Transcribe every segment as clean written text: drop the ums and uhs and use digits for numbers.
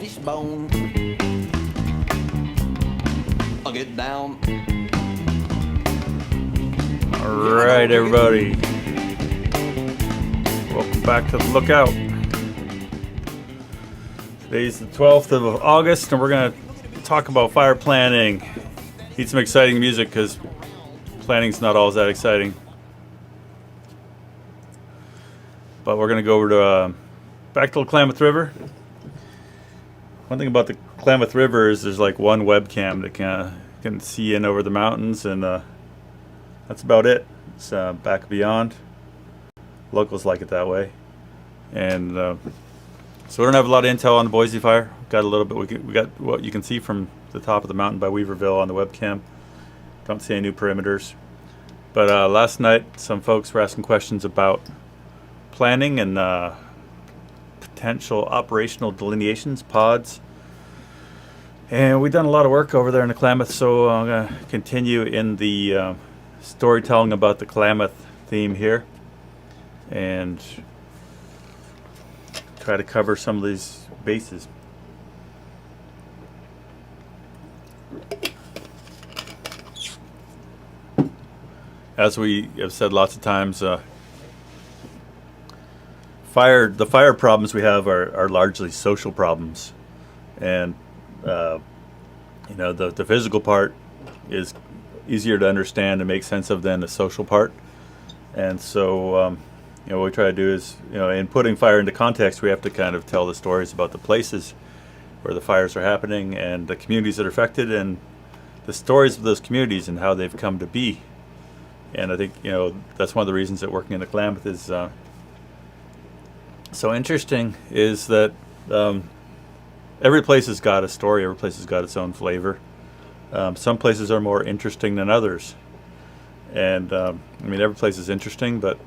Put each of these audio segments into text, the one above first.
fishbone. I'll get down. All right, everybody. Welcome back to the Lookout. Today's the 12th of August, and we're going to talk about fire planning. Need some exciting music because planning's not always that exciting. But we're going to go over to back to the Klamath River. One thing about the Klamath River is there's like one webcam that can see in over the mountains, and that's about it. It's back beyond. Locals like it that way, and so we don't have a lot of intel on the Boise Fire. Got a little bit. We got what you can see from the top of the mountain by Weaverville on the webcam. Don't see any new perimeters. But last night, some folks were asking questions about planning and potential operational delineations, pods. And we've done a lot of work over there in the Klamath, so I'm going to continue in the storytelling about the Klamath theme here and try to cover some of these bases. As we have said lots of times, the fire problems we have are largely social problems, and the physical part is easier to understand and make sense of than the social part. And so what we try to do is, in putting fire into context, we have to kind of tell the stories about the places where the fires are happening and the communities that are affected and the stories of those communities and how they've come to be. And I think that's one of the reasons that working in the Klamath is so interesting, is that every place has got a story, every place has got its own flavor. Some places are more interesting than others. And every place is interesting, but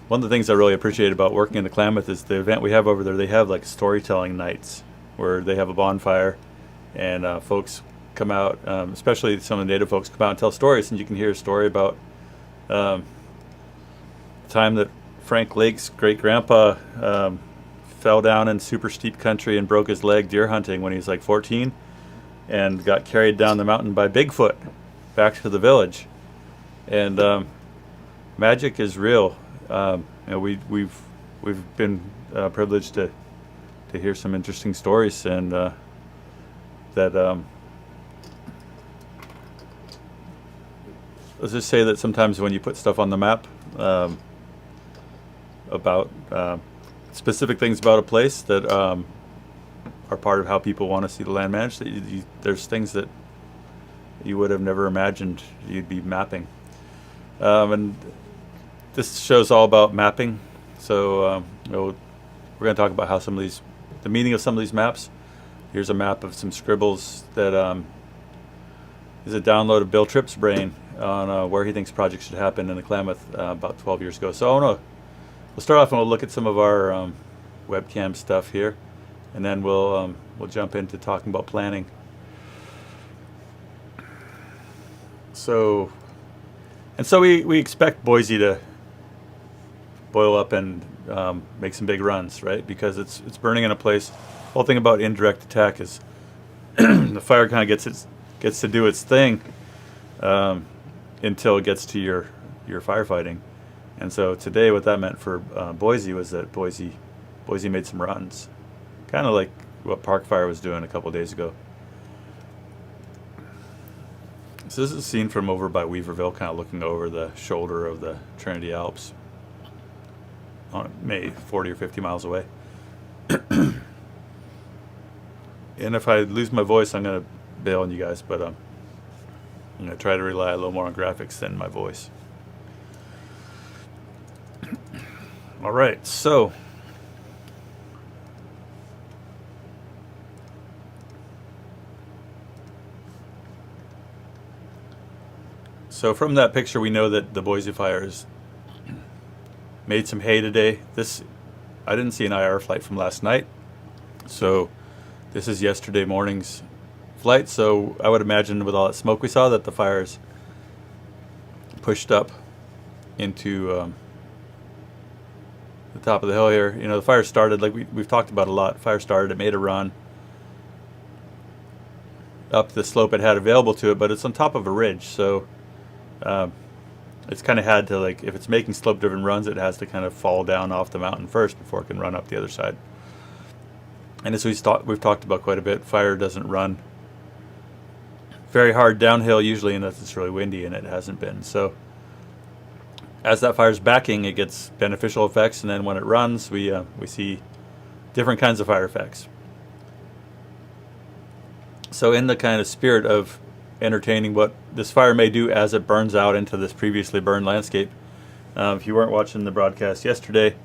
one of the things I really appreciate about working in the Klamath is the event we have over there. They have like storytelling nights where they have a bonfire and folks come out, especially some of the native folks come out and tell stories, and you can hear a story about the time that Frank Lake's great-grandpa fell down in super steep country and broke his leg deer hunting when he was like 14 and got carried down the mountain by Bigfoot back to the village. And magic is real. We've been privileged to hear some interesting stories, and that let's just say that sometimes when you put stuff on the map about specific things about a place that are part of how people want to see the land managed, there's things that you would have never imagined you'd be mapping. And this show's all about mapping. So we're going to talk about how the meaning of some of these maps. Here's a map of some scribbles that is a download of Bill Tripp's brain on where he thinks projects should happen in the Klamath about 12 years ago. So we'll start off and we'll look at some of our webcam stuff here, and then we'll jump into talking about planning. So we expect Boise to boil up and make some big runs, right? Because it's burning in a place. The whole thing about indirect attack is the fire kind of gets to do its thing until it gets to your firefighting. And so today, what that meant for Boise was that Boise made some runs, kind of like what Park Fire was doing a couple days ago. So this is a scene from over by Weaverville, kind of looking over the shoulder of the Trinity Alps, maybe 40 or 50 miles away. And if I lose my voice, I'm going to bail on you guys, but I'm going to try to rely a little more on graphics than my voice. All right, so from that picture, we know that the Boise Fire has made some hay today. I didn't see an IR flight from last night, so this is yesterday morning's flight. So I would imagine with all that smoke we saw that the fire's pushed up into the top of the hill here. You know, the fire started, like we've talked about a lot. Fire started, it made a run up the slope it had available to it, but it's on top of a ridge, so it's kind of had to, like, if it's making slope-driven runs, it has to kind of fall down off the mountain first before it can run up the other side. And as we've talked about quite a bit, fire doesn't run very hard downhill usually unless it's really windy, and it hasn't been. So as that fire's backing, it gets beneficial effects, and then when it runs, we see different kinds of fire effects. So in the kind of spirit of entertaining what this fire may do as it burns out into this previously burned landscape, if you weren't watching the broadcast yesterday,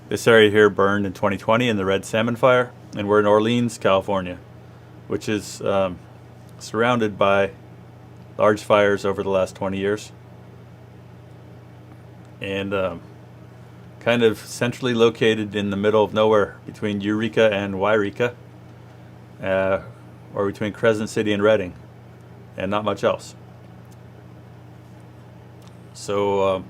this area here burned in 2020 in the Red Salmon Fire, and we're in Orleans, California, which is surrounded by large fires over the last 20 years. And kind of centrally located in the middle of nowhere between Eureka and Wairika, or between Crescent City and Redding, and not much else. So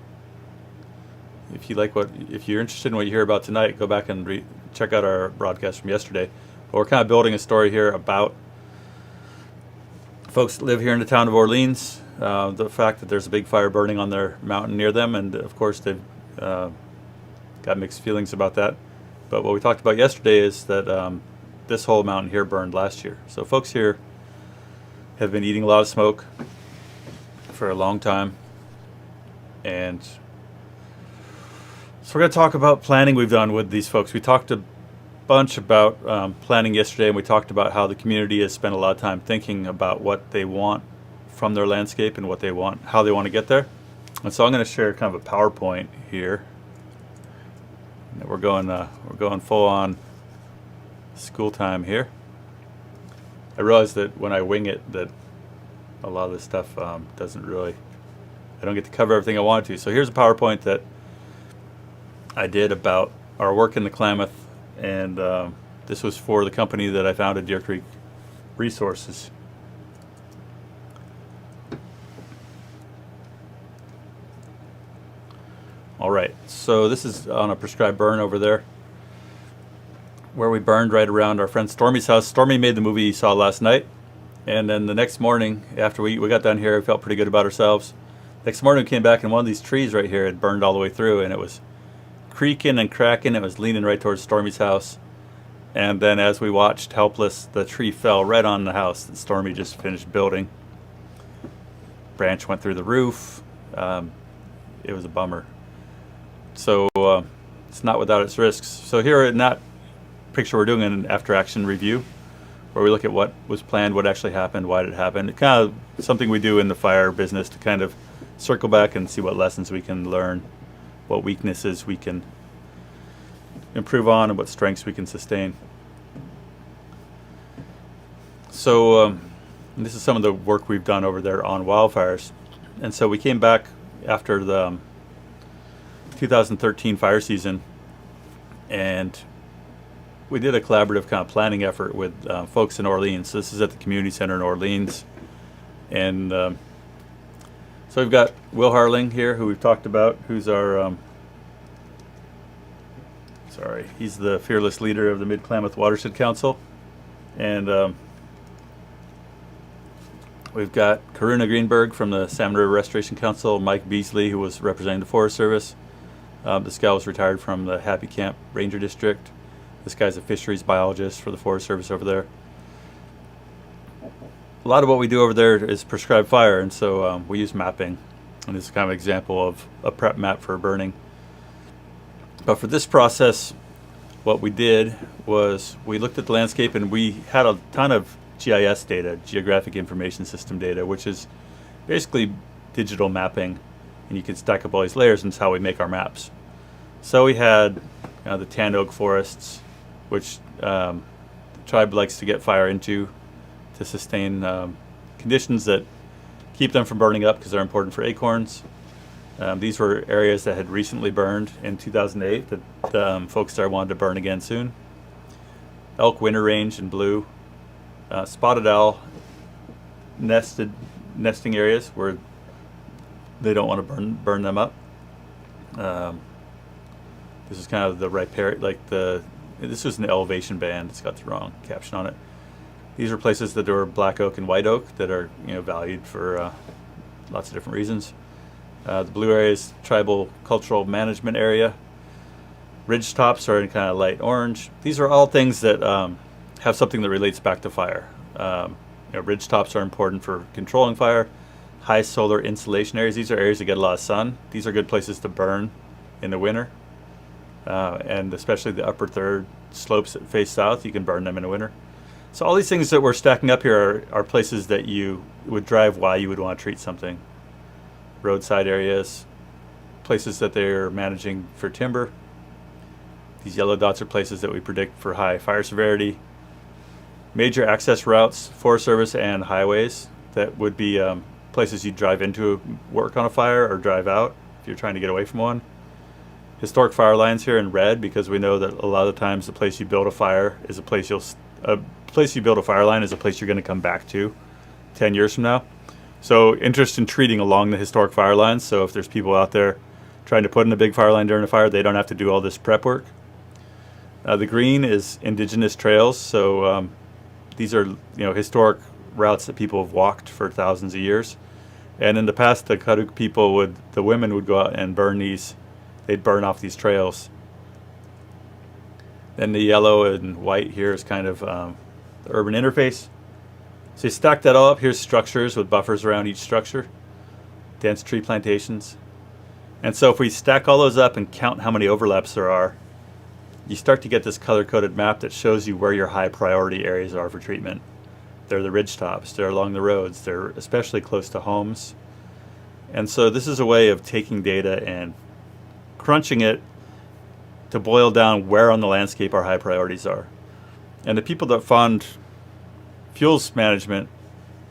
if you're interested in what you hear about tonight, go back and check out our broadcast from yesterday. But we're kind of building a story here about folks that live here in the town of Orleans, the fact that there's a big fire burning on their mountain near them, and of course they've got mixed feelings about that. But what we talked about yesterday is that this whole mountain here burned last year. So folks here have been eating a lot of smoke for a long time, and so we're going to talk about planning we've done with these folks. We talked a bunch about planning yesterday, and we talked about how the community has spent a lot of time thinking about what they want from their landscape and how they want to get there. And so I'm going to share kind of a PowerPoint here. And we're going full on school time here. I realize that when I wing it, that a lot of this stuff I don't get to cover everything I wanted to. So here's a PowerPoint that I did about our work in the Klamath, and this was for the company that I founded, Deer Creek Resources. All right, so this is on a prescribed burn over there, where we burned right around our friend Stormy's house. Stormy made the movie you saw last night, and then the next morning, after we got down here, we felt pretty good about ourselves. Next morning we came back, and one of these trees right here had burned all the way through, and it was creaking and cracking. It was leaning right towards Stormy's house, and then as we watched helpless, the tree fell right on the house that Stormy just finished building. Branch went through the roof. It was a bummer. So it's not without its risks. So here in that picture, we're doing an after-action review, where we look at what was planned, what actually happened, why did it happen. It's kind of something we do in the fire business to kind of circle back and see what lessons we can learn, what weaknesses we can improve on, and what strengths we can sustain. So this is some of the work we've done over there on wildfires. And so we came back after the 2013 fire season, and we did a collaborative kind of planning effort with folks in Orleans. So this is at the community center in Orleans, and so we've got Will Harling here, who we've talked about, who's our he's the fearless leader of the Mid-Klamath Watershed Council, and we've got Karuna Greenberg from the Salmon River Restoration Council, Mike Beasley, who was representing the Forest Service. This guy was retired from the Happy Camp Ranger District. This guy's a fisheries biologist for the Forest Service over there. A lot of what we do over there is prescribed fire, and so we use mapping. And this is kind of an example of a prep map for burning. But for this process, what we did was we looked at the landscape, and we had a ton of GIS data, Geographic Information System data, which is basically digital mapping, and you can stack up all these layers, and it's how we make our maps. So we had the tan oak forests, which the tribe likes to get fire into to sustain conditions that keep them from burning up because they're important for acorns. These were areas that had recently burned in 2008 that folks there wanted to burn again soon. Elk winter range in blue. Spotted owl nesting areas where they don't want to burn them up. This is kind of the riparian, this was an elevation band. It's got the wrong caption on it. These are places that are black oak and white oak that are valued for lots of different reasons. The blue area is tribal cultural management area. Ridge tops are in kind of light orange. These are all things that have something that relates back to fire. Ridge tops are important for controlling fire. High solar insolation areas. These are areas that get a lot of sun. These are good places to burn in the winter. And especially the upper third slopes that face south, you can burn them in the winter. So all these things that we're stacking up here are places that you would drive why you would want to treat something. Roadside areas, places that they're managing for timber. These yellow dots are places that we predict for high fire severity. Major access routes, Forest Service and highways, that would be places you drive into work on a fire or drive out if you're trying to get away from one. Historic fire lines here in red, because we know that a lot of the times the place you build a fire is a place you build a fire line is a place you're going to come back to 10 years from now. So interest in treating along the historic fire lines. So if there's people out there trying to put in a big fire line during a fire, they don't have to do all this prep work. The green is indigenous trails. So these are historic routes that people have walked for thousands of years. And in the past, the Kaduk people the women would go out and burn these. They'd burn off these trails. Then the yellow and white here is kind of the urban interface. So you stack that all up. Here's structures with buffers around each structure. Dense tree plantations. And so if we stack all those up and count how many overlaps there are, you start to get this color-coded map that shows you where your high priority areas are for treatment. They're the ridge tops. They're along the roads. They're especially close to homes. And so this is a way of taking data and crunching it to boil down where on the landscape our high priorities are. And the people that fund fuels management,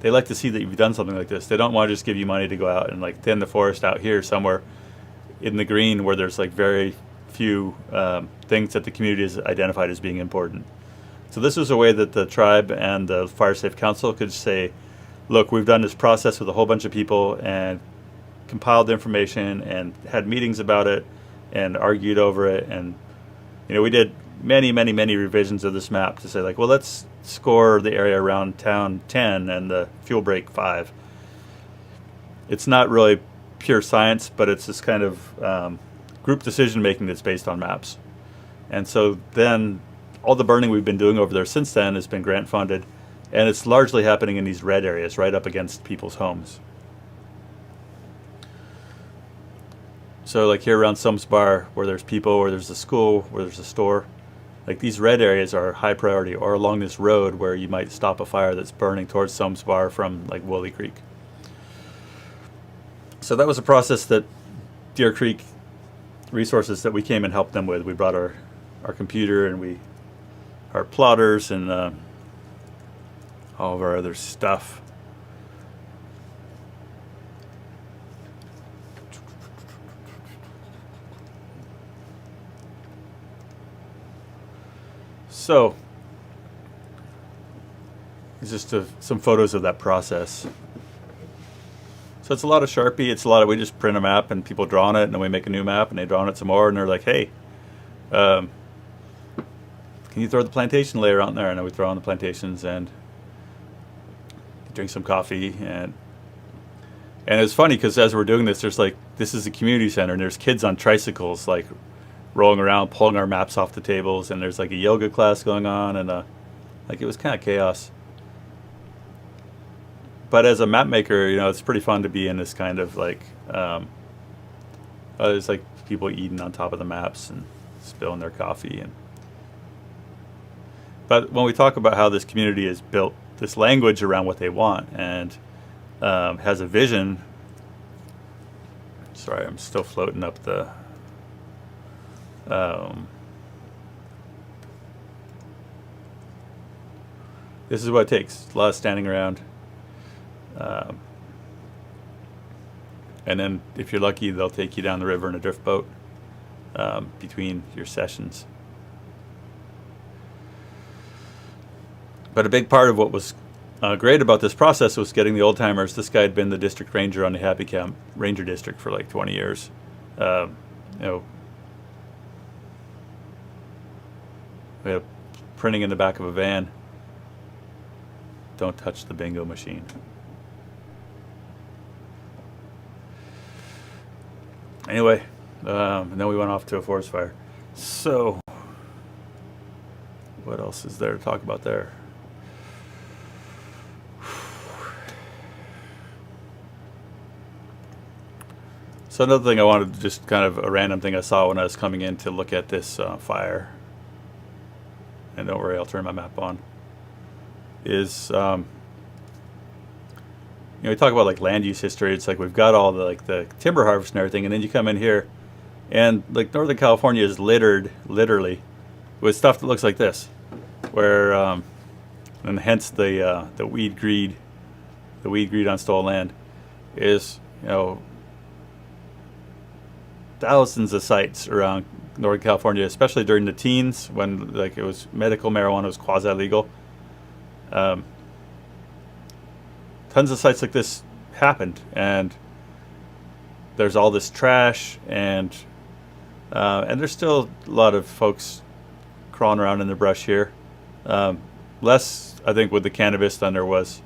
they like to see that you've done something like this. They don't want to just give you money to go out and thin the forest out here somewhere in the green where there's very few things that the community has identified as being important. So this was a way that the tribe and the Fire Safe Council could say, look, we've done this process with a whole bunch of people and compiled information and had meetings about it and argued over it. And we did many revisions of this map to say well, let's score the area around town 10 and the fuel break 5. It's not really pure science, but it's this kind of group decision making that's based on maps. And so then all the burning we've been doing over there since then has been grant funded, and it's largely happening in these red areas right up against people's homes. So here around Sums Bar, where there's people, where there's a school, where there's a store, these red areas are high priority, or along this road where you might stop a fire that's burning towards Sums Bar from Woolly Creek. So that was a process that Deer Creek Resources that we came and helped them with. We brought our computer and our plotters and all of our other stuff. So, it's just some photos of that process. So it's a lot of Sharpie. It's a lot of, we just print a map and people draw on it, and then we make a new map and they draw on it some more, and they're like, hey, can you throw the plantation layer out there? And then we throw on the plantations and drink some coffee. And it's funny because as we're doing this, there's this is a community center, and there's kids on tricycles rolling around, pulling our maps off the tables, and there's a yoga class going on, and it was kind of chaos. But as a map maker, it's pretty fun to be in this kind of there's people eating on top of the maps and spilling their coffee. But when we talk about how this community has built this language around what they want and has a vision, sorry, I'm still floating up the this is what it takes. A lot of standing around. And then if you're lucky, they'll take you down the river in a drift boat between your sessions. But a big part of what was great about this process was getting the old timers. This guy had been the district ranger on the Happy Camp Ranger District for 20 years. We have printing in the back of a van. Don't touch the bingo machine. Anyway, and then we went off to a forest fire. So, what else is there to talk about there? So another thing I wanted to just kind of a random thing I saw when I was coming in to look at this fire, and don't worry, I'll turn my map on, is, we talk about like land use history. It's like we've got all the like the timber harvest and everything, and then you come in here, and like Northern California is littered, literally, with stuff that looks like this, where, and hence the weed greed on stolen land is, thousands of sites around Northern California, especially during the teens when like it was medical marijuana was quasi legal. Tons of sites like this happened, and there's all this trash, and there's still a lot of folks crawling around in the brush here. Less, I think, with the cannabis than there was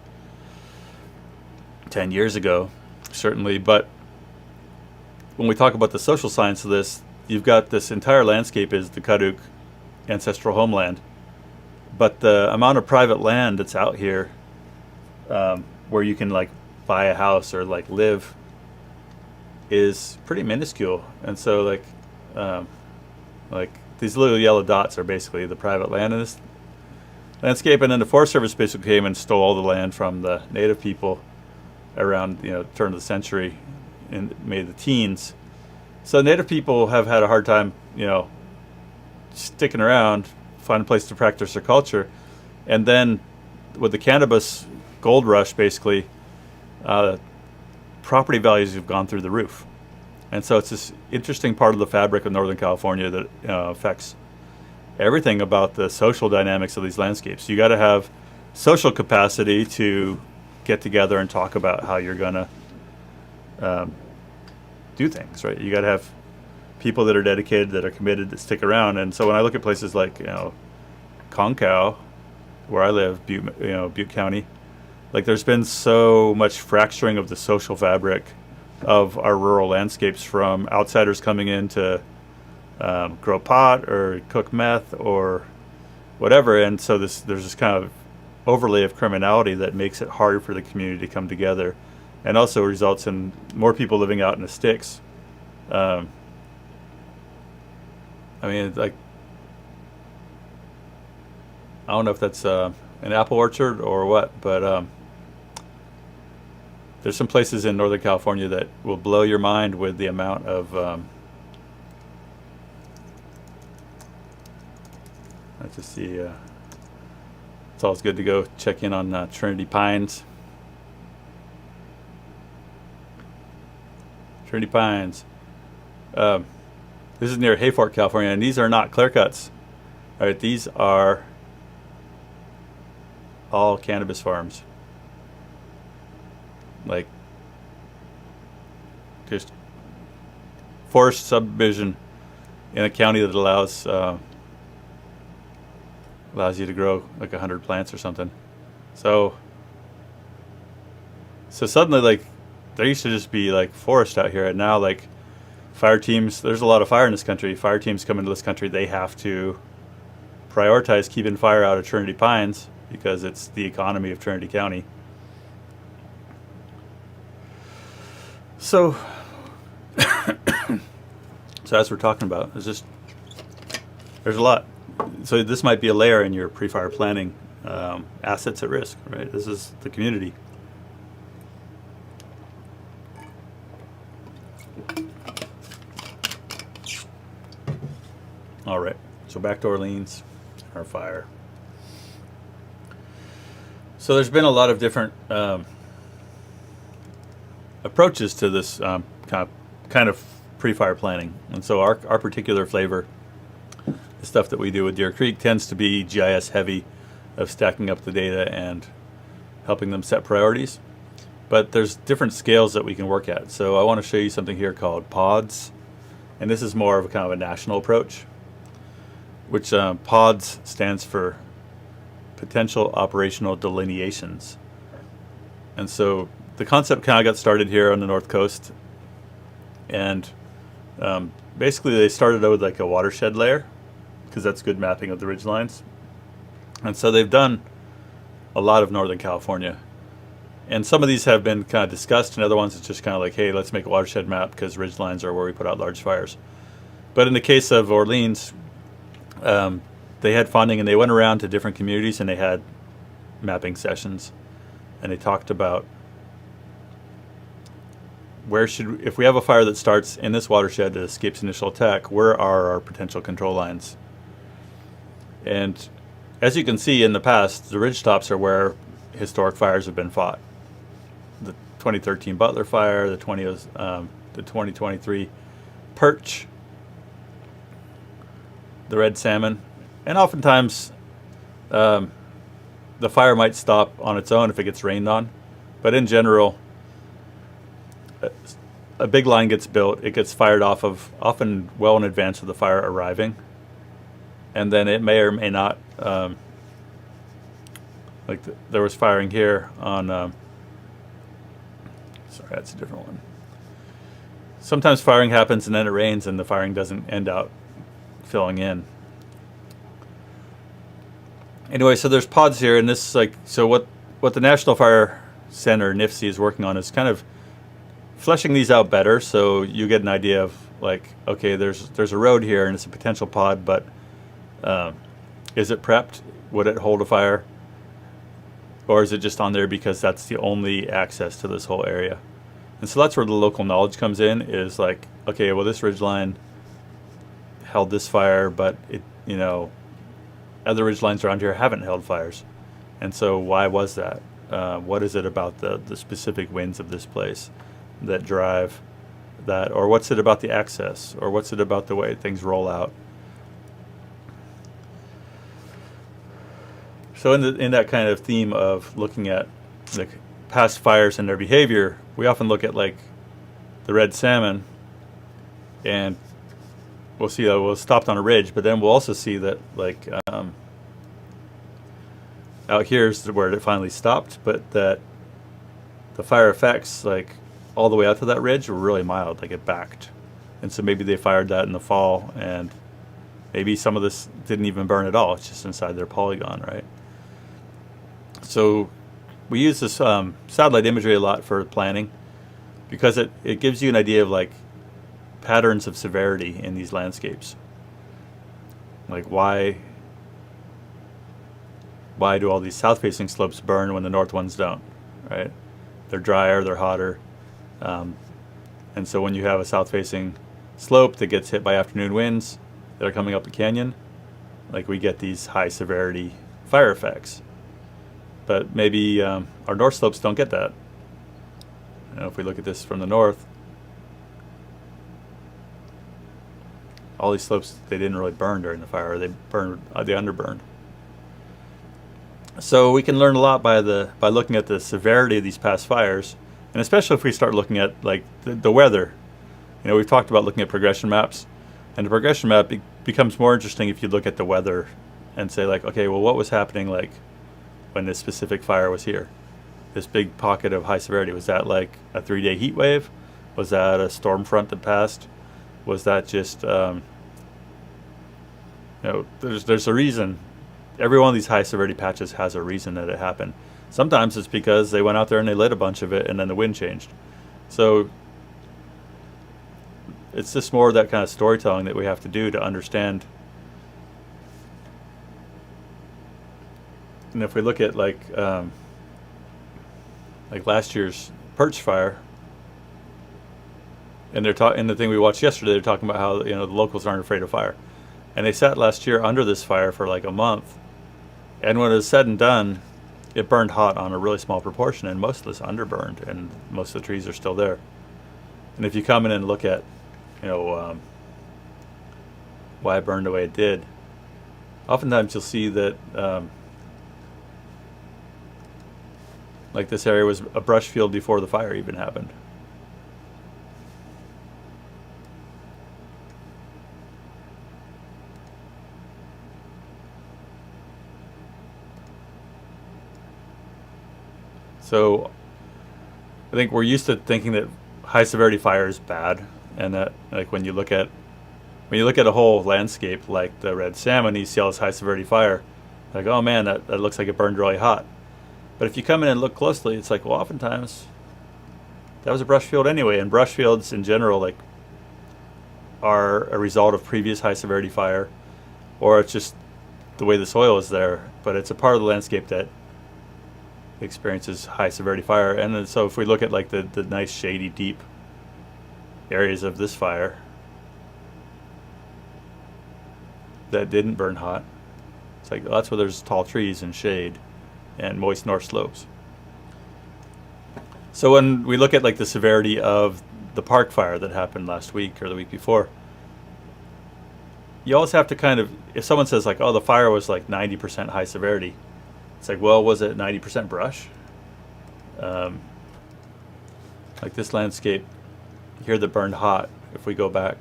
10 years ago, certainly. But when we talk about the social science of this, you've got this entire landscape is the Kaduk ancestral homeland, but the amount of private land that's out here, where you can like buy a house or like live, is pretty minuscule. And so like these little yellow dots are basically the private land in this landscape. And then the Forest Service basically came and stole all the land from the native people around turn of the century in maybe the teens. So native people have had a hard time sticking around, find a place to practice their culture. And then with the cannabis gold rush, basically, property values have gone through the roof. And so it's this interesting part of the fabric of Northern California that affects everything about the social dynamics of these landscapes. You got to have social capacity to get together and talk about how you're going to do things, right? You got to have people that are dedicated, that are committed, that stick around. And so when I look at places like Concow, where I live, Butte County, like there's been so much fracturing of the social fabric of our rural landscapes from outsiders coming in to grow pot or cook meth or whatever. And so there's this kind of overlay of criminality that makes it hard for the community to come together, and also results in more people living out in the sticks. I mean, like, I don't know if that's an apple orchard or what, but there's some places in Northern California that will blow your mind with the amount of let's just see, it's always good to go check in on Trinity Pines. Trinity Pines. This is near Hayfork, California, and these are not clear cuts. All right, these are all cannabis farms. Like, just forest subdivision in a county that allows you to grow like 100 plants or something. So suddenly, like, there used to just be like forest out here, and now like fire teams, there's a lot of fire in this country. Fire teams come into this country, they have to prioritize keeping fire out of Trinity Pines because it's the economy of Trinity County. So as we're talking about, there's a lot. So this might be a layer in your pre-fire planning. Assets at risk, right? This is the community. All right, so back to Orleans, our fire. So there's been a lot of different approaches to this kind of pre-fire planning, and so our particular flavor, the stuff that we do with Deer Creek, tends to be GIS heavy, of stacking up the data and helping them set priorities. But there's different scales that we can work at. So I want to show you something here called pods, and this is more of a kind of a national approach, which PODS stands for potential operational delineations. And so the concept kind of got started here on the North Coast, and basically they started out with like a watershed layer, because that's good mapping of the ridge lines. And so they've done a lot of Northern California. And some of these have been kind of discussed, and other ones it's just kind of like, hey, let's make a watershed map because ridge lines are where we put out large fires. But in the case of Orleans, they had funding and they went around to different communities and they had mapping sessions. And they talked about if we have a fire that starts in this watershed that escapes initial attack, where are our potential control lines? And as you can see in the past, the ridge tops are where historic fires have been fought. The 2013 Butler Fire, the 2023 Perch, the red salmon, and oftentimes the fire might stop on its own if it gets rained on. But in general, a big line gets built, it gets fired off of often well in advance of the fire arriving, and then it may or may not, there was firing here on, sorry, that's a different one. Sometimes firing happens and then it rains and the firing doesn't end out filling in. Anyway, so there's pods here, and this is like, so what the National Fire Center, NIFC, is working on is kind of fleshing these out better, so you get an idea of like, okay, there's a road here and it's a potential pod, but is it prepped? Would it hold a fire? Or is it just on there because that's the only access to this whole area? And so that's where the local knowledge comes in, is like, okay, well, this ridgeline held this fire, but it, other ridgelines around here haven't held fires. And so why was that? What is it about the specific winds of this place that drive that? Or what's it about the access? Or what's it about the way things roll out? So in that kind of theme of looking at the past fires and their behavior, we often look at like the red salmon, and we'll see that we'll stopped on a ridge, but then we'll also see that like out here is where it finally stopped, but that the fire effects like all the way out to that ridge were really mild, like it backed. And so maybe they fired that in the fall, and maybe some of this didn't even burn at all, it's just inside their polygon, right? So we use this satellite imagery a lot for planning, because it gives you an idea of like patterns of severity in these landscapes. Like why do all these south-facing slopes burn when the north ones don't, right? They're drier, they're hotter. And so when you have a south-facing slope that gets hit by afternoon winds that are coming up the canyon, like we get these high severity fire effects. But maybe our north slopes don't get that. If we look at this from the north, all these slopes, they didn't really burn during the fire. They underburned. So we can learn a lot by looking at the severity of these past fires, and especially if we start looking at like the weather. We've talked about looking at progression maps, and the progression map becomes more interesting if you look at the weather and say like, okay, well, what was happening like when this specific fire was here? This big pocket of high severity, was that like a 3-day heat wave? Was that a storm front that passed? Was that just there's a reason. Every one of these high severity patches has a reason that it happened. Sometimes it's because they went out there and they lit a bunch of it and then the wind changed. So it's just more of that kind of storytelling that we have to do to understand. And if we look at like last year's Perch Fire, and the thing we watched yesterday, they're talking about how the locals aren't afraid of fire, and they sat last year under this fire for like a month, and when it was said and done, it burned hot on a really small proportion, and most of this underburned, and most of the trees are still there. And if you come in and look at why it burned the way it did, oftentimes you'll see that like this area was a brush field before the fire even happened. So I think we're used to thinking that high severity fire is bad, and that like when you look at a whole landscape like the red salmon, you see all this high severity fire, like, oh man, that looks like it burned really hot. But if you come in and look closely, it's like, well, oftentimes that was a brush field anyway, and brush fields in general like are a result of previous high severity fire, or it's just the way the soil is there, but it's a part of the landscape that experiences high severity fire. And then, so if we look at like the nice shady deep areas of this fire that didn't burn hot, it's like, well, that's where there's tall trees and shade and moist north slopes. So when we look at like the severity of the park fire that happened last week or the week before, you always have to kind of, if someone says like, oh, the fire was like 90% high severity, it's like, well, was it 90% brush? Like this landscape here that burned hot, if we go back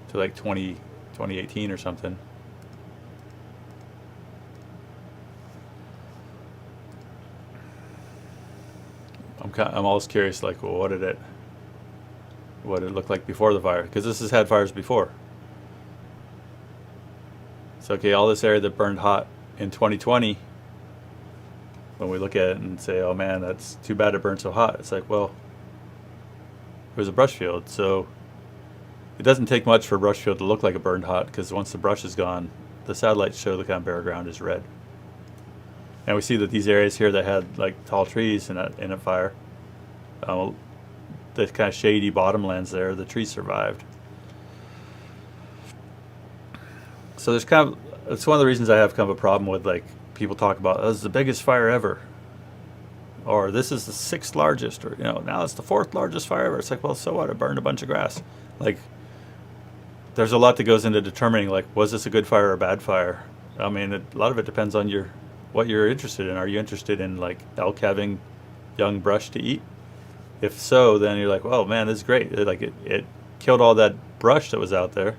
to like 2018 or something, I'm always curious, like, well, what did it look like before the fire? Because this has had fires before. So okay, all this area that burned hot in 2020, when we look at it and say, oh man, that's too bad it burned so hot, it's like, well, it was a brush field, so it doesn't take much for a brush field to look like it burned hot, because once the brush is gone, the satellites show the kind of bare ground is red. And we see that these areas here that had like tall trees in a fire, the kind of shady bottomlands there, the trees survived. So there's kind of, it's one of the reasons I have kind of a problem with like people talk about, oh, this is the biggest fire ever, or this is the 6th largest, or now it's the 4th largest fire ever. It's like, well, so what? It burned a bunch of grass. Like, there's a lot that goes into determining like, was this a good fire or a bad fire? I mean, a lot of it depends on what you're interested in. Are you interested in like elk having young brush to eat? If so, then you're like, oh man, this is great. It killed all that brush that was out there,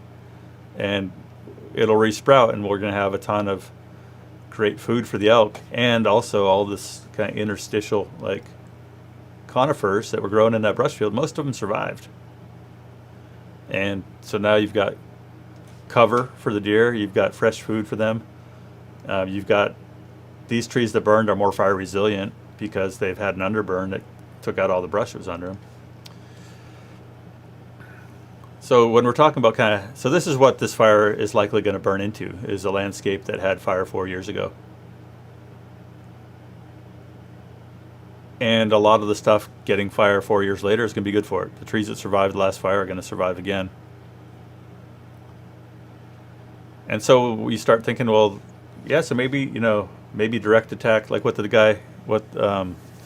and it'll resprout, and we're going to have a ton of great food for the elk, and also all this kind of interstitial like conifers that were grown in that brush field. Most of them survived, and so now you've got cover for the deer, you've got fresh food for them, you've got these trees that burned are more fire resilient because they've had an underburn that took out all the brush that was under them. So when we're talking about so this is what this fire is likely going to burn into, is a landscape that had fire 4 years ago. And a lot of the stuff getting fire 4 years later is going to be good for it. The trees that survived the last fire are going to survive again. And so we start thinking, well, yeah, so maybe direct attack, like what the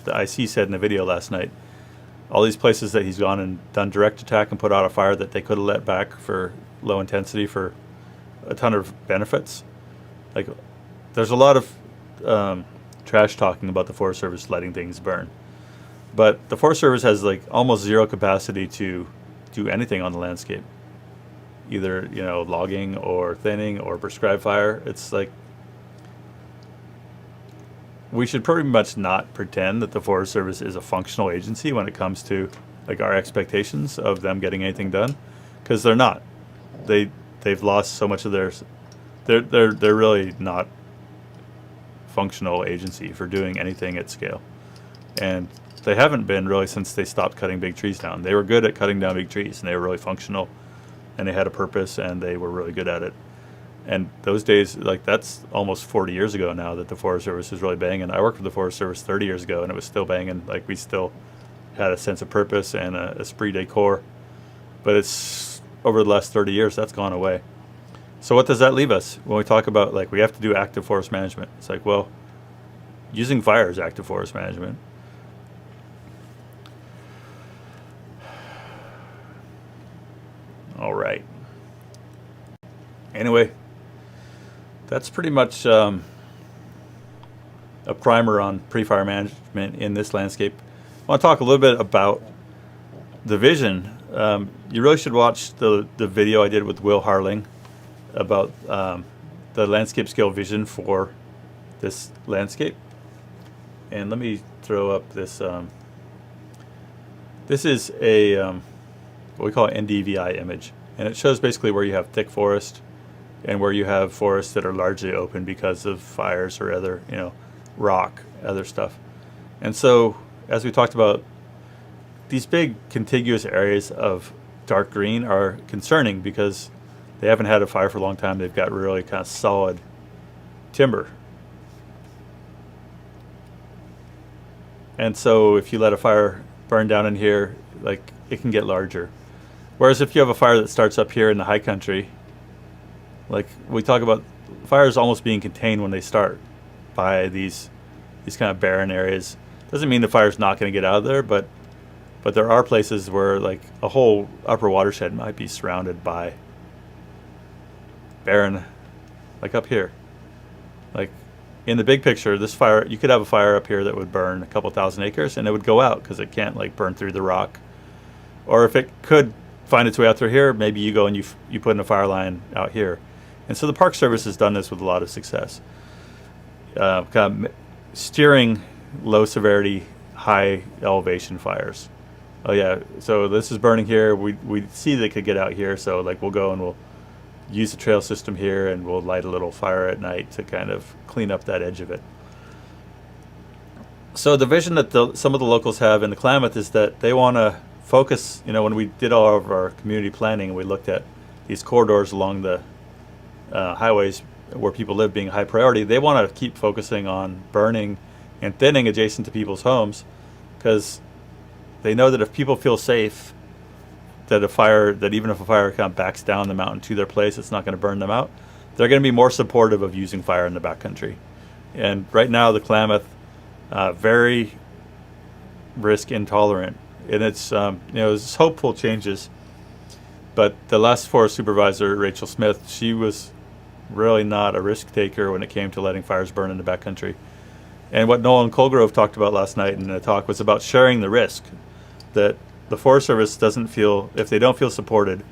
IC said in the video last night. All these places that he's gone and done direct attack and put out a fire that they could have let back for low intensity for a ton of benefits. Like, there's a lot of trash talking about the Forest Service letting things burn, but the Forest Service has like almost zero capacity to do anything on the landscape, either logging or thinning or prescribed fire. It's like, we should pretty much not pretend that the Forest Service is a functional agency when it comes to like our expectations of them getting anything done, because they're not. They've lost so much of theirs. They're really not functional agency for doing anything at scale, and they haven't been really since they stopped cutting big trees down. They were good at cutting down big trees, and they were really functional, and they had a purpose, and they were really good at it. And those days, like, that's almost 40 years ago now that the Forest Service is really banging. I worked with the Forest Service 30 years ago, and it was still banging. Like, we still had a sense of purpose and a esprit de corps. But it's over the last 30 years, that's gone away. So what does that leave us when we talk about, like, we have to do active forest management? It's like, well, using fire is active forest management. All right. Anyway, that's pretty much a primer on pre-fire management in this landscape. I want to talk a little bit about the vision. You really should watch the video I did with Will Harling about the landscape scale vision for this landscape. And let me throw up this. This is a what we call an NDVI image, and it shows basically where you have thick forest and where you have forests that are largely open because of fires or other, rock, other stuff. And so, as we talked about, these big contiguous areas of dark green are concerning because they haven't had a fire for a long time. They've got really kind of solid timber. And so if you let a fire burn down in here, like, it can get larger. Whereas if you have a fire that starts up here in the high country, like we talk about fires almost being contained when they start by these kind of barren areas. Doesn't mean the fire's not going to get out of there, but there are places where like a whole upper watershed might be surrounded by barren, like up here. Like in the big picture, this fire, you could have a fire up here that would burn a couple thousand acres and it would go out because it can't like burn through the rock. Or if it could find its way out through here, maybe you go and you put in a fire line out here. And so the Park Service has done this with a lot of success. Kind of steering low severity, high elevation fires. Oh yeah, so this is burning here. We see that it could get out here, so like we'll go and we'll use the trail system here and we'll light a little fire at night to kind of clean up that edge of it. So the vision that some of the locals have in the Klamath is that they want to focus, when we did all of our community planning, we looked at these corridors along the highways where people live being high priority. They want to keep focusing on burning and thinning adjacent to people's homes because they know that if people feel safe, that even if a fire kind of backs down the mountain to their place, it's not going to burn them out. They're going to be more supportive of using fire in the backcountry. And right now, the Klamath, very risk intolerant, and it's it's hopeful changes. But the last forest supervisor, Rachel Smith, she was really not a risk taker when it came to letting fires burn in the backcountry. And what Nolan Colgrove talked about last night in a talk was about sharing the risk. That the Forest Service if they don't feel supported,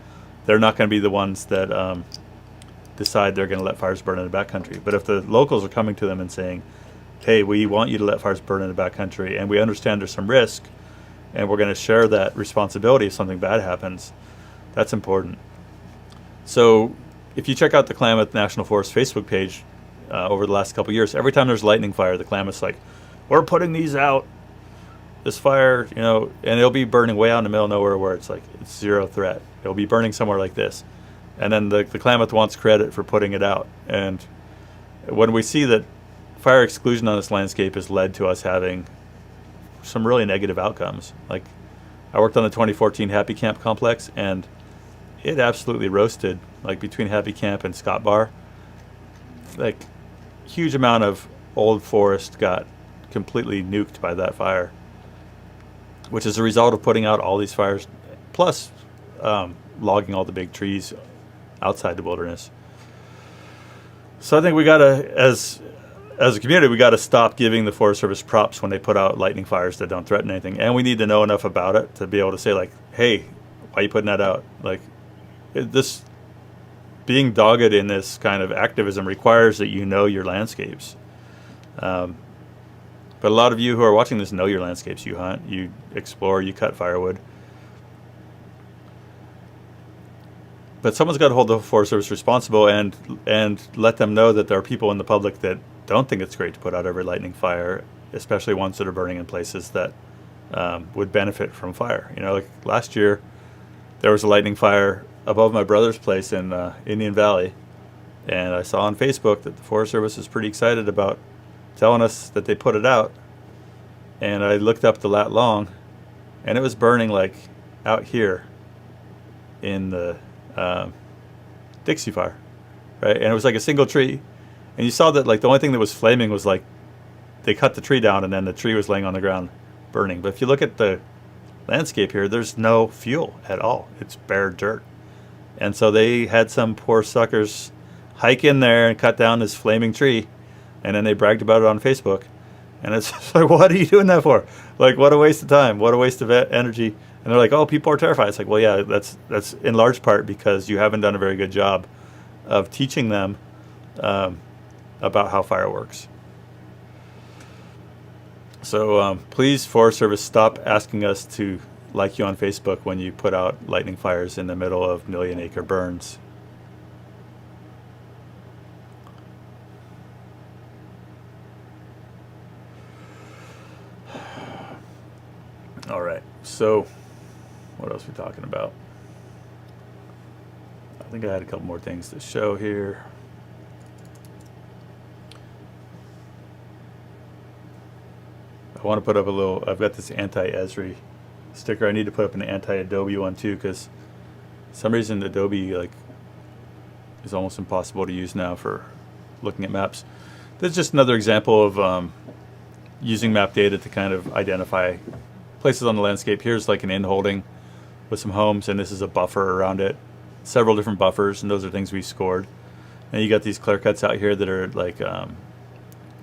they're not going to be the ones that decide they're going to let fires burn in the backcountry. But if the locals are coming to them and saying, hey, we want you to let fires burn in the backcountry, and we understand there's some risk, and we're going to share that responsibility if something bad happens, that's important. So if you check out the Klamath National Forest Facebook page over the last couple of years, every time there's lightning fire, the Klamath's like, we're putting these out. This fire, and it'll be burning way out in the middle of nowhere where it's zero threat. It'll be burning somewhere like this. And then the Klamath wants credit for putting it out. And when we see that fire exclusion on this landscape has led to us having some really negative outcomes. Like, I worked on the 2014 Happy Camp complex, and it absolutely roasted, like between Happy Camp and Scott Bar. Like, huge amount of old forest got completely nuked by that fire, which is a result of putting out all these fires, plus logging all the big trees outside the wilderness. So I think we gotta, as a community, we gotta stop giving the Forest Service props when they put out lightning fires that don't threaten anything, and we need to know enough about it to be able to say, like, hey, why are you putting that out? Like, this being dogged in this kind of activism requires that you know your landscapes. But a lot of you who are watching this know your landscapes. You hunt, you explore, you cut firewood. But someone's got to hold the Forest Service responsible and let them know that there are people in the public that don't think it's great to put out every lightning fire, especially ones that are burning in places that would benefit from fire. Like last year, there was a lightning fire above my brother's place in Indian Valley, and I saw on Facebook that the Forest Service is pretty excited about telling us that they put it out, and I looked up the lat long, and it was burning like out here in the Dixie Fire, right? And it was like a single tree, and you saw that like the only thing that was flaming was like they cut the tree down and then the tree was laying on the ground burning. But if you look at the landscape here, there's no fuel at all. It's bare dirt. And so they had some poor suckers hike in there and cut down this flaming tree, and then they bragged about it on Facebook. And it's just like, what are you doing that for? Like, what a waste of time. What a waste of energy. And they're like, oh, people are terrified. It's like, well, yeah, that's in large part because you haven't done a very good job of teaching them about how fire works. So please, Forest Service, stop asking us to like you on Facebook when you put out lightning fires in the middle of million-acre burns. All right, so what else are we talking about? I think I had a couple more things to show here. I want to put up a little, I've got this anti-Esri sticker. I need to put up an anti-Adobe one too, because for some reason Adobe is almost impossible to use now for looking at maps. This is just another example of using map data to kind of identify places on the landscape. Here's like an in-holding with some homes, and this is a buffer around it. Several different buffers, and those are things we scored. And you got these clear cuts out here that are like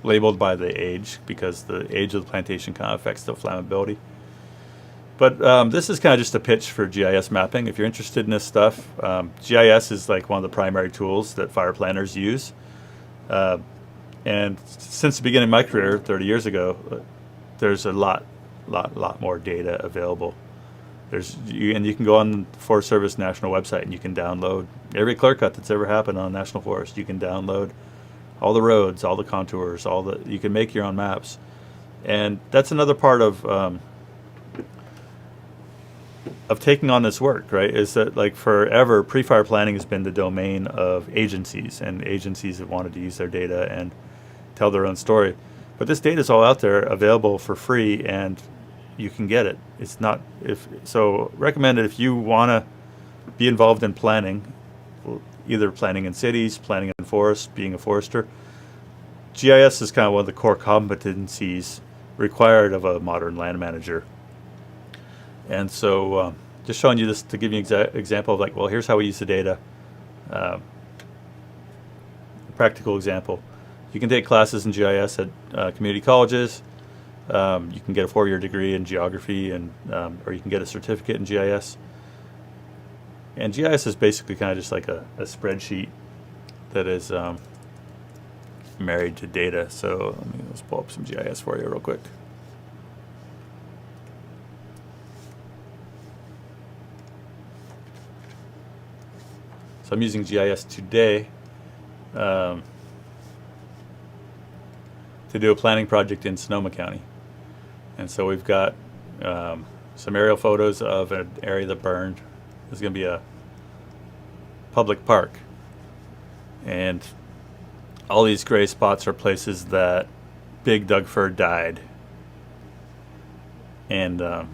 labeled by the age, because the age of the plantation kind of affects the flammability. But this is kind of just a pitch for GIS mapping. If you're interested in this stuff, GIS is like one of the primary tools that fire planners use. And since the beginning of my career, 30 years ago, there's a lot more data available. And you can go on the Forest Service National website and you can download every clear cut that's ever happened on a national forest. You can download all the roads, all the contours, you can make your own maps. And that's another part of taking on this work, right? Is that like forever, pre-fire planning has been the domain of agencies, and agencies have wanted to use their data and tell their own story. But this data is all out there, available for free, and you can get it. It's not recommended if you want to be involved in planning, either planning in cities, planning in forests, being a forester. GIS is kind of one of the core competencies required of a modern land manager. And so just showing you this to give you an example of like, well, here's how we use the data. Practical example. You can take classes in GIS at community colleges. You can get a 4-year degree in geography, and or you can get a certificate in GIS. And GIS is basically kind of just like a spreadsheet that is married to data. So let's pull up some GIS for you real quick. So I'm using GIS today to do a planning project in Sonoma County. And so we've got some aerial photos of an area that burned. There's going to be a public park. And all these gray spots are places that big Doug fir died and are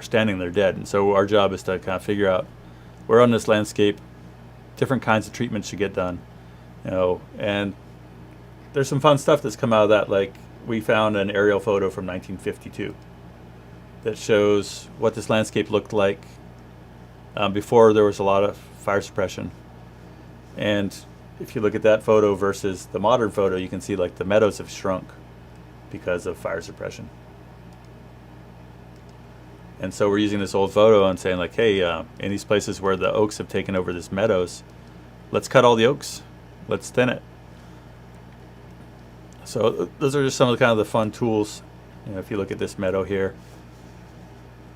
standing there dead. And so our job is to kind of figure out where on this landscape different kinds of treatments should get done, and there's some fun stuff that's come out of that. Like, we found an aerial photo from 1952 that shows what this landscape looked like before there was a lot of fire suppression. And if you look at that photo versus the modern photo, you can see like the meadows have shrunk because of fire suppression. And so we're using this old photo and saying like, hey, in these places where the oaks have taken over this meadows, let's cut all the oaks, let's thin it. So those are just some of the kind of the fun tools. If you look at this meadow here,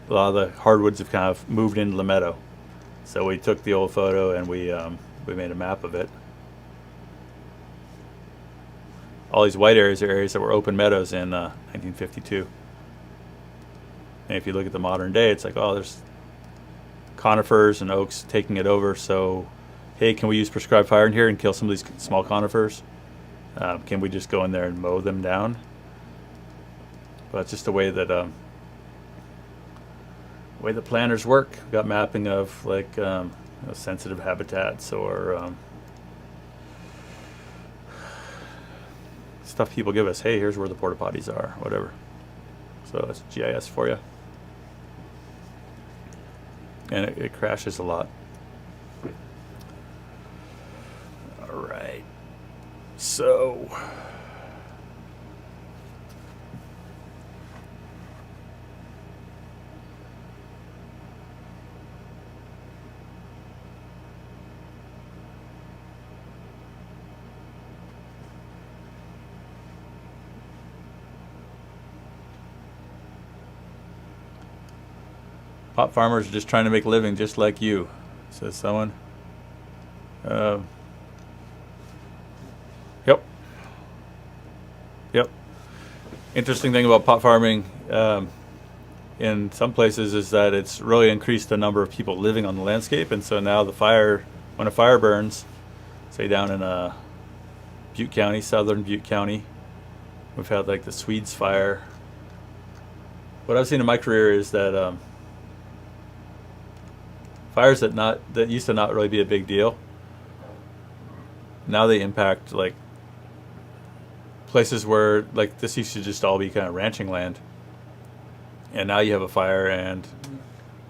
a lot of the hardwoods have kind of moved into the meadow. So we took the old photo and we made a map of it. All these white areas are areas that were open meadows in 1952. And if you look at the modern day, it's like, oh, there's conifers and oaks taking it over. So, hey, can we use prescribed fire in here and kill some of these small conifers? Can we just go in there and mow them down? But it's just the way that planners work. We've got mapping of like sensitive habitats or stuff people give us. Hey, here's where the porta potties are, whatever. So that's GIS for you. And it crashes a lot. All right. So Pot farmers are just trying to make a living just like you, says someone. Yep. Yep. Interesting thing about pot farming in some places is that it's really increased the number of people living on the landscape, and so now when a fire burns, say down in Butte County, southern Butte County, we've had like the Swedes fire. What I've seen in my career is that fires that used to not really be a big deal, now they impact like places where like this used to just all be kind of ranching land, and now you have a fire, and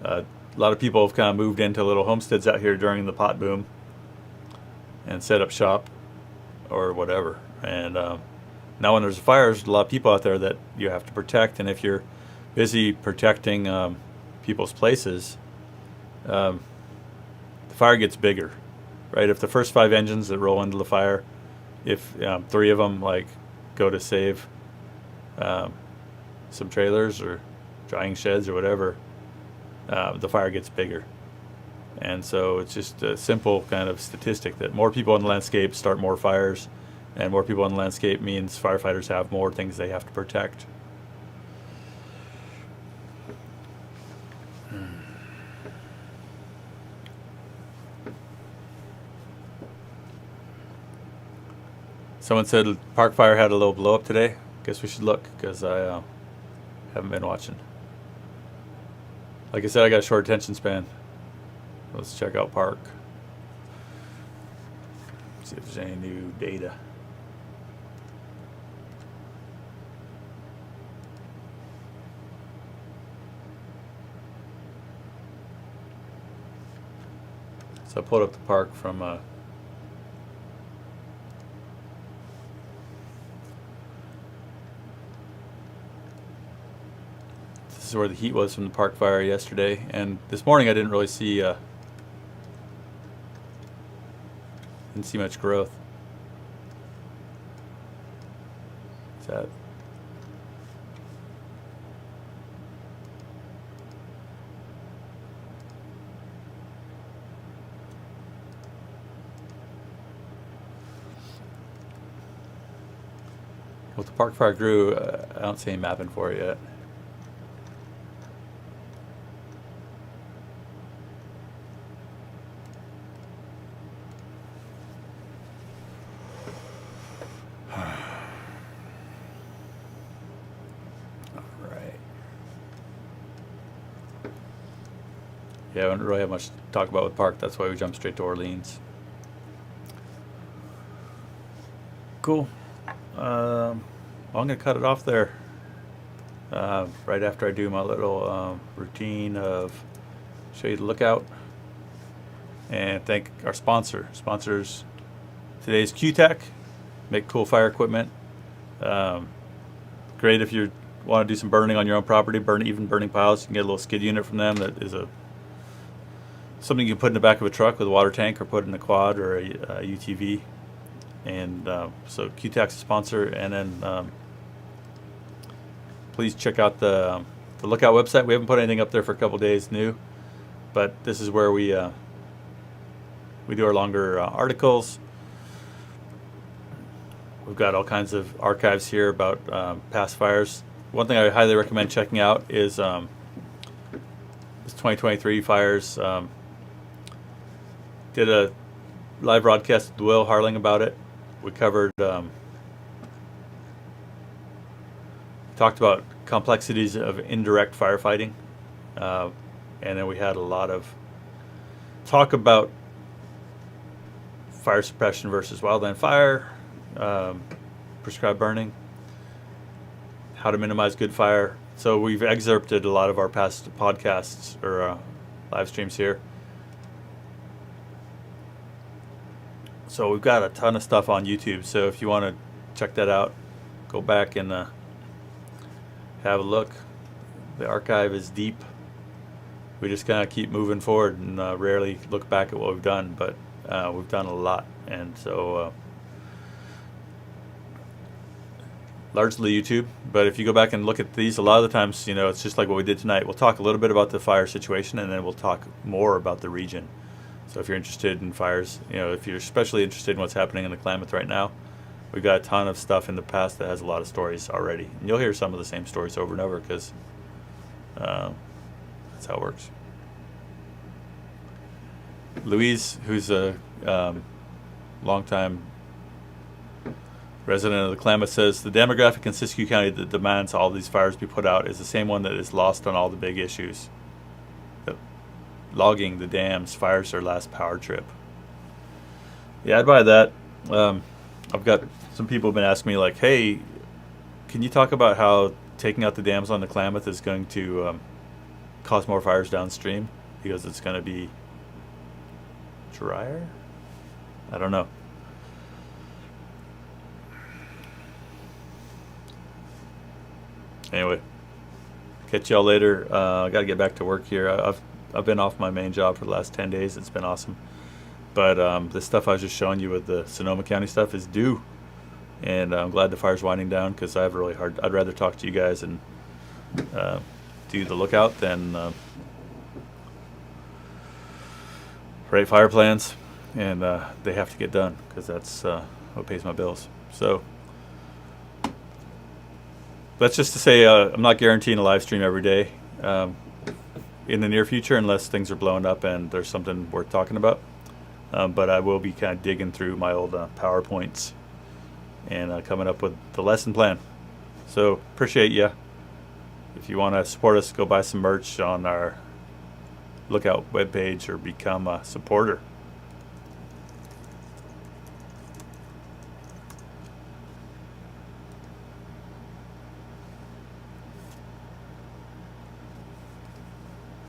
a lot of people have kind of moved into little homesteads out here during the pot boom and set up shop or whatever. And now when there's a fire, there's a lot of people out there that you have to protect, and if you're busy protecting people's places, the fire gets bigger, right? If the first 5 engines that roll into the fire, if 3 of them like go to save some trailers or drying sheds or whatever, the fire gets bigger. And so it's just a simple kind of statistic that more people on the landscape start more fires, and more people on the landscape means firefighters have more things they have to protect. Someone said Park Fire had a little blow up today. Guess we should look, because I haven't been watching. Like I said, I got a short attention span. Let's check out Park. See if there's any new data. So I pulled up the Park from this is where the heat was from the Park Fire yesterday, and this morning I didn't really see much growth. What's that? Well, the Park Fire grew. I don't see any mapping for it yet. Yeah, I don't really have much to talk about with Park. That's why we jumped straight to Orleans. Cool. Well, I'm going to cut it off there. Right after I do my little routine of show you the lookout. And thank our sponsors. Today's Q-Tech. Make cool fire equipment. Great if you want to do some burning on your own property. Burning piles. You can get a little skid unit from them that is something you can put in the back of a truck with a water tank, or put in a quad or a UTV. And so Q-Tech's a sponsor. And then please check out the Lookout website. We haven't put anything up there for a couple days new, but this is where we do our longer articles. We've got all kinds of archives here about past fires. One thing I highly recommend checking out is this 2023 fires. Did a live broadcast with Will Harling about it. We covered, talked about complexities of indirect firefighting, and then we had a lot of talk about fire suppression versus wildland fire, prescribed burning, how to minimize good fire. So we've excerpted a lot of our past podcasts or live streams here. So we've got a ton of stuff on YouTube. So if you want to check that out, go back and have a look. The archive is deep. We just kind of keep moving forward and rarely look back at what we've done, but we've done a lot. And so largely YouTube. But if you go back and look at these, a lot of the times, you know, it's just like what we did tonight. We'll talk a little bit about the fire situation, and then we'll talk more about the region. So if you're interested in fires, you know, if you're especially interested in what's happening in the Klamath right now, we've got a ton of stuff in the past that has a lot of stories already. And you'll hear some of the same stories over and over because that's how it works. Louise, who's a longtime resident of the Klamath, says the demographic in Siskiyou County that demands all these fires be put out is the same one that is lost on all the big issues. Logging, the dams, fires, their last power trip. Yeah, I'd buy that. I've got some people have been asking me like, hey, can you talk about how taking out the dams on the Klamath is going to cause more fires downstream because it's going to be drier? I don't know. Anyway, catch y'all later. I got to get back to work here. I've been off my main job for the last 10 days. It's been awesome. But the stuff I was just showing you with the Sonoma County stuff is due. And I'm glad the fire's winding down because I have a really hard... I'd rather talk to you guys and do the lookout than write fire plans. And they have to get done because that's what pays my bills. So that's just to say I'm not guaranteeing a live stream every day in the near future unless things are blowing up and there's something worth talking about. But I will be kind of digging through my old PowerPoints and coming up with the lesson plan. So appreciate you. If you want to support us, go buy some merch on our Lookout webpage or become a supporter.